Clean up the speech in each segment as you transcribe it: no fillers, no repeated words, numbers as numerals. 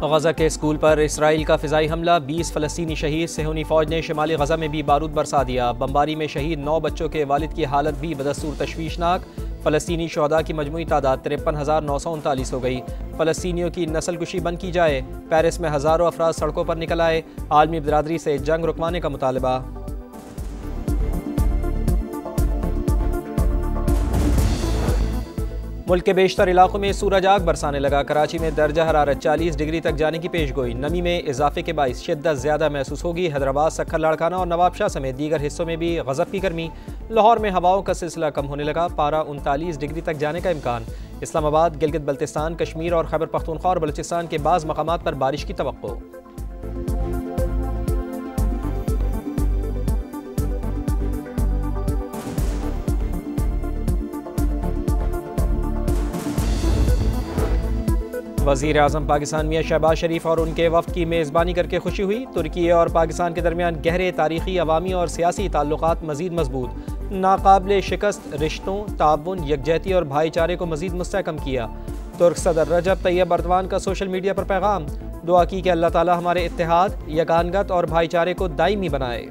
गजा के स्कूल पर इसराइल का फ़िज़ाई हमला, 20 फ़लस्तीनी शहीद। सेहूनी फ़ौज ने शिमाली गजा में भी बारूद बरसा दिया। बमबारी में शहीद 9 बच्चों के वालिद की हालत भी बदस्तूर तशवीशनाक। फ़लस्तीनी शहदा की मजमूई तादाद 53,939 हो गई। फ़लस्तीनियों की नस्लकुशी बंद की जाए। पेरिस में हज़ारों अफराद सड़कों पर निकल आए। आलमी बिरादरी से जंग रुकवाने का मुतालबा। मुल्क के बेशतर इलाकों में सूरज आग बरसाने लगा। कराची में दर्जा हरारत 40 डिग्री तक जाने की पेशगोई। नमी में इजाफे के बाइस शिद्दत ज़्यादा महसूस होगी। हैदराबाद, सक्खर, लाड़काना और नवाबशाह समेत दीगर हिस्सों में भी गज़ब की गर्मी। लाहौर में हवाओं का सिलसिला कम होने लगा। पारा 39 डिग्री तक जाने का इम्कान। इस्लामाबाद, गिलगित बल्तिस्तान, कश्मीर और खैबर पख्तूनख्वा और बलूचिस्तान के बाज़ मकामात पर बारिश की तवक्को। वज़ीर आज़म पाकिस्तान मियां शहबाज शरीफ और उनके वफ़द की मेज़बानी करके खुशी हुई। तुर्की और पाकिस्तान के दरमियान गहरे तारीख़ी, अवामी और सियासी ताल्लुकात मज़ीद मजबूत। नाकाबिले शिकस्त रिश्तों, ताउन, यकजहती और भाईचारे को मज़ीद मुस्तहकम किया। तुर्क सदर रजब तैयब अर्दवान का सोशल मीडिया पर पैगाम, दुआ की कि अल्लाह ताला हमारे इत्तेहाद, यकानगत और भाईचारे को दायमी बनाए।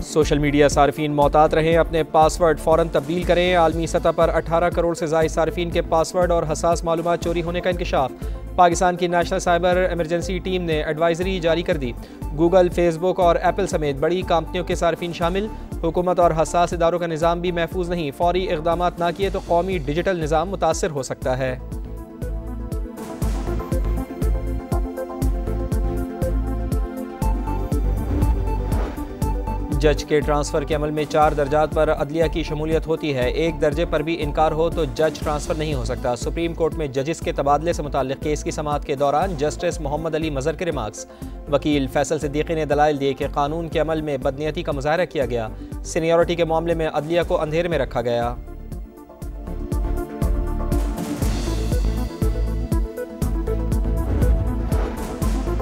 सोशल मीडिया सार्फिन मोहतात रहें, अपने पासवर्ड फ़ौरन तब्दील करें। आलमी सतह पर 18 करोड़ से ज़ायद सार्फिन के पासवर्ड और हसास मालूमात चोरी होने का इंकशाफ। पाकिस्तान की नेशनल साइबर इमरजेंसी टीम ने एडवाइजरी जारी कर दी। गूगल, फेसबुक और एप्पल समेत बड़ी कंपनियों के सार्फिन शामिल। हुकूमत और हसास इदारों का निज़ाम भी महफूज नहीं। फौरी इक़दाम ना किए तो कौमी डिजिटल निज़ाम मुतासर हो सकता है। जज के ट्रांसफ़र के अमल में 4 दर्जात पर अदलिया की शमूलियत होती है। एक दर्जे पर भी इनकार हो तो जज ट्रांसफ़र नहीं हो सकता। सुप्रीम कोर्ट में जजिस के तबादले से मुताल्लिक़ केस की समाअत के दौरान जस्टिस मोहम्मद अली मज़हर के रिमार्क्स। वकील फैसल सिद्दीकी ने दलाइल दिए कि कानून के अमल में बदनीयती का मुज़ाहरा किया गया। सीनियरिटी के मामले में अदलिया को अंधेरे में रखा गया।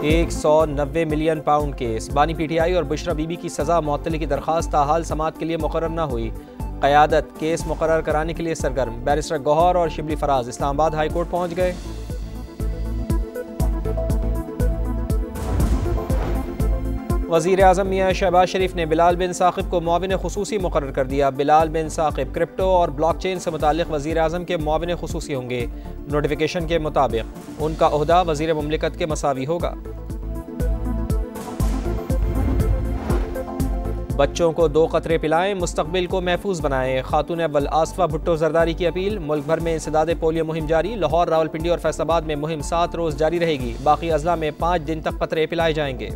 £190 मिलियन केस। बानी पीटीआई और बुशरा बीबी की सज़ा मुअत्तली की दरख्वास्त ताहाल समाअत के लिए मुकर्रर न हुई। क़यादत केस मुकर्रर कराने के लिए सरगर्म। बैरिस्टर गौहर और शिबली फराज इस्लामाबाद हाई कोर्ट पहुँच गए। वज़ीर आज़म मियां शहबाज शरीफ ने बिलाल बिन साक़िब को मुआविन ख़ुसूसी मुकर्रर कर दिया। बिलाल बिन साक़िब क्रिप्टो और ब्लॉकचेन से मुताल्लिक़ वज़ीर आज़म के मुआविन ख़ुसूसी होंगे। नोटिफिकेशन के मुताबिक उनका ओहदा वज़ीर मुमलिकत के मसावी होगा। बच्चों को 2 क़तरे पिलाएं, मुस्तक़बिल को महफूज बनाएं। खातून अव्वल आसफ़ा भुट्टो ज़रदारी की अपील। मुल्क भर में इंसदाद पोलियो मुहिम जारी। लाहौर, रावलपिंडी और फैसलाबाद में मुहिम 7 रोज़ जारी रहेगी। बाकी अज़ला में 5 दिन तक क़तरे पिलाए जाएंगे।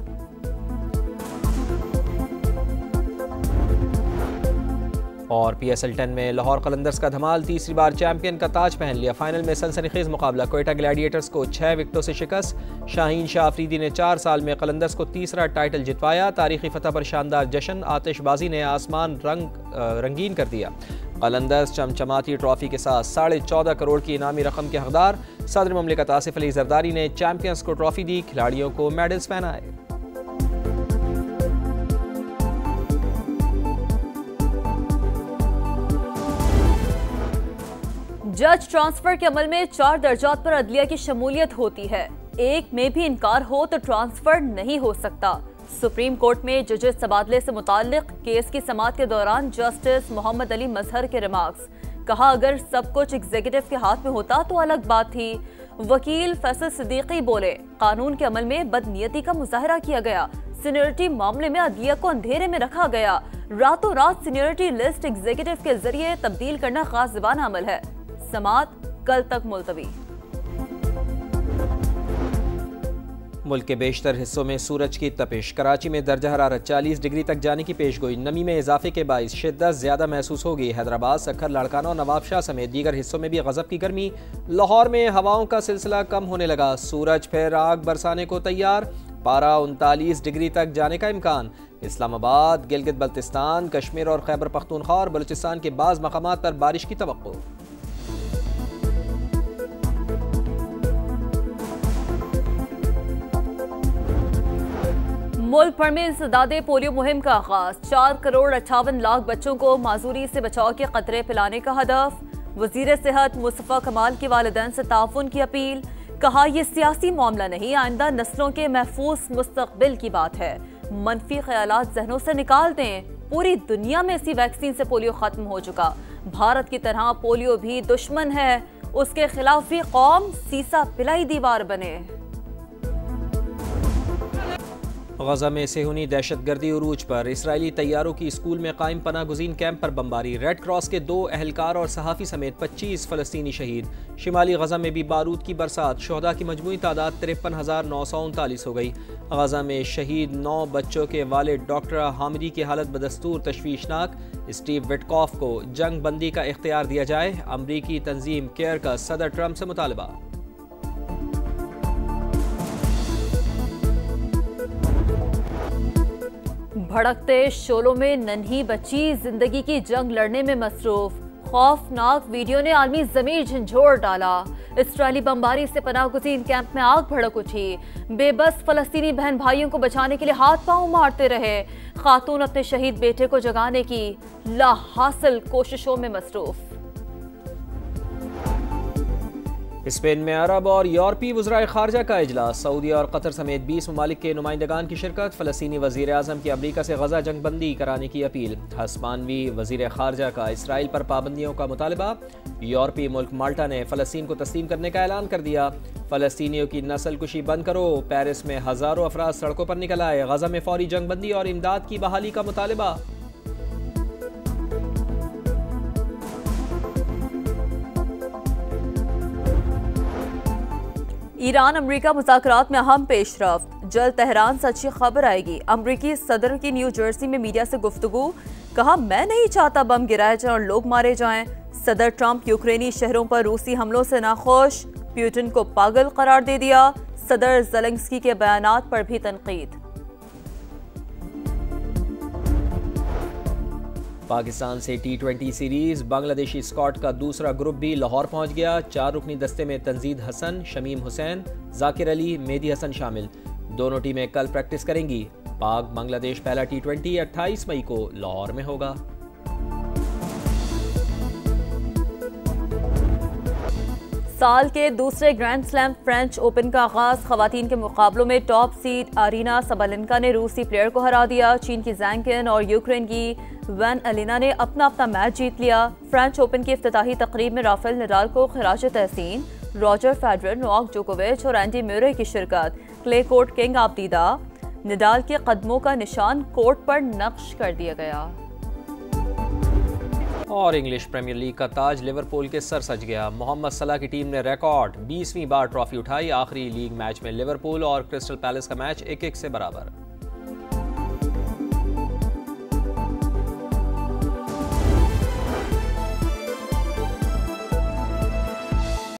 और PSL 10 में लाहौर कलंदर्स का धमाल, तीसरी बार चैंपियन का ताज पहन लिया। फाइनल में सनसनीखेज मुकाबला, कोयटा ग्लैडिएटर्स को 6 विकेटों से शिकस्त। शाहीन शाह अफरीदी ने 4 साल में कलंदर्स को तीसरा टाइटल जितवाया। तारीखी फतह पर शानदार जश्न, आतिशबाजी ने आसमान रंगीन कर दिया। कलंदर्स चमचमाती ट्रॉफी के साथ 14.5 करोड़ की इनामी रकम के हकदार। सदर मुमलिकत आसिफ अली जरदारी ने चैंपियंस को ट्रॉफी दी, खिलाड़ियों को मेडल्स पहनाए। जज ट्रांसफर के अमल में 4 दर्जात पर अदलिया की शमूलियत होती है। एक में भी इनकार हो तो ट्रांसफर नहीं हो सकता। सुप्रीम कोर्ट में जजेस तबादले से मुताल्लिक केस की समाअत के दौरान जस्टिस मोहम्मद अली मज़हर के रिमार्क्स। कहा, अगर सब कुछ एग्जीक्यूटिव के हाथ में होता तो अलग बात थी। वकील फैसल सिद्दीकी बोले, कानून के अमल में बदनीयती का मुजाहरा किया गया। सीनियरिटी मामले में अदलिया को अंधेरे में रखा गया। रातों रात सीनियरिटी लिस्ट एग्जीक्यूटिव के जरिए तब्दील करना गाज़िबाना अमल है। समाअत कल तक मुलतवी। मुल्क के बेशतर हिस्सों में सूरज की तपिश। कराची में दर्जा हरारत 40 डिग्री तक जाने की पेशगोई। नमी में इजाफे के बाइस शिद्दत ज़्यादा महसूस होगी। हैदराबाद, सक्खर, लाड़काना और नवाबशाह समेत दीगर हिस्सों में भी गज़ब की गर्मी। लाहौर में हवाओं का सिलसिला कम होने लगा। सूरज फिर आग बरसाने को तैयार। पारा 39 डिग्री तक जाने का इम्कान। इस्लामाबाद, गिलगित बल्तिस्तान, कश्मीर और खैबर पख्तूनख्वा और बलूचिस्तान के बाज़ मकामात पर बारिश की तवक्को। मुल्क भर में इंसदादे पोलियो मुहिम का आगाज। 4 करोड़ 58 लाख बच्चों को माजूरी से बचाव के कतरे पिलाने का हदफ। वजीर सेहत मुस्तफा कमाल के वालिदैन से ताउन की अपील। कहा यह सियासी मामला नहीं, आइंदा नस्लों के महफूज मुस्तकबिल की बात है। मनफी ख्यालात जहनों से निकाल दें। पूरी दुनिया में इसी वैक्सीन से पोलियो खत्म हो चुका। भारत की तरह पोलियो भी दुश्मन है, उसके खिलाफ भी कौम सीसा पिलाई दीवार बने। गजा में सेहूनी दहशतगर्दी उरूज पर। इसराइली तैयारों की स्कूल में कायम पनाह गुज़ीन कैंप पर बमबारी। रेड क्रॉस के 2 एहलकार और सहाफ़ी समेत 25 फ़लस्तीनी शहीद। शिमाली गजा में भी बारूद की बरसात। शुहदा की मजमूई तादाद 53,939 हो गई। गजा में शहीद 9 बच्चों के वालिद डॉक्टर हामिदी की हालत बदस्तूर तशवीशनाक। स्टीव विटकॉफ को जंग बंदी का इख्तियार दिया जाए। अमरीकी तंजीम केयर का सदर ट्रंप से मुतालबा। भड़कते शोलों में नन्ही बच्ची जिंदगी की जंग लड़ने में मसरूफ। खौफनाक वीडियो ने आलमी ज़मीर झंझोड़ डाला। इसराइली बमबारी से पनाह गुज़ीन कैंप में आग भड़क उठी। बेबस फ़लस्तीनी बहन भाइयों को बचाने के लिए हाथ पांव मारते रहे। खातून अपने शहीद बेटे को जगाने की लाहासिल कोशिशों में मसरूफ। स्पेन में अरब और यूरोपीय वज़राए ख़ारजा का इजलास। सऊदी और कतर समेत 20 ममालिक के नुमाइंदगान की शिरकत। फ़लस्तीनी वज़ीर आज़म की अमरीका से गजा जंग बंदी कराने की अपील। हस्मानवी वज़ीर ख़ारजा का इसराइल पर पाबंदियों का मुतालबा। यूरोपीय मुल्क माल्टा ने फ़लस्तीन को तस्लीम करने का ऐलान कर दिया। फ़लस्तीनियों की नस्ल कुशी बंद करो। पेरिस में हज़ारों अफराद सड़कों पर निकल आए। गजा में फौरी जंग बंदी और इमदाद की बहाली का मुतालबा। ईरान अमरीका मुज़ाकरात में अहम पेशरफ्त। जल्द तेहरान से अच्छी खबर आएगी। अमरीकी सदर की न्यू जर्सी में मीडिया से गुफ्तगू। कहा मैं नहीं चाहता बम गिराए जाएं और लोग मारे जाएं। सदर ट्रंप यूक्रेनी शहरों पर रूसी हमलों से नाखुश। पुतिन को पागल करार दे दिया। सदर ज़ेलेंस्की के बयानात पर भी तनकीद। पाकिस्तान से T20 सीरीज। बांग्लादेशी स्क्वाड का दूसरा ग्रुप भी लाहौर पहुंच गया। 4 रुकनी दस्ते में तंजीद हसन, शमीम हुसैन, जाकिर अली, मेहदी हसन शामिल। दोनों टीमें कल प्रैक्टिस करेंगी। पाक बांग्लादेश पहला T20 28 मई को लाहौर में होगा। साल के दूसरे ग्रैंड स्लैम फ्रेंच ओपन का आगाज। खवातीन के मुकाबलों में टॉप सीड आरीना सबालेंका ने रूसी प्लेयर को हरा दिया। चीन की जैंग और यूक्रेन की वैन एलिना ने अपना मैच जीत लिया। फ्रेंच ओपन की इफ्तिताही तकरीब में राफेल नडाल को खिराज तहसीन। रॉजर फेडरर, नोवाक जोकोविच और एंडी म्यूरे की शिरकत। क्ले कोर्ट किंग आबदीदा। नडाल के कदमों का निशान कोर्ट पर नक्श कर दिया गया। और इंग्लिश प्रीमियर लीग का ताज लिवरपूल के सर सज गया। मोहम्मद सलाह की टीम ने रिकॉर्ड 20वीं बार ट्रॉफी उठाई। आखिरी लीग मैच में लिवरपूल और क्रिस्टल पैलेस का मैच 1-1 से बराबर।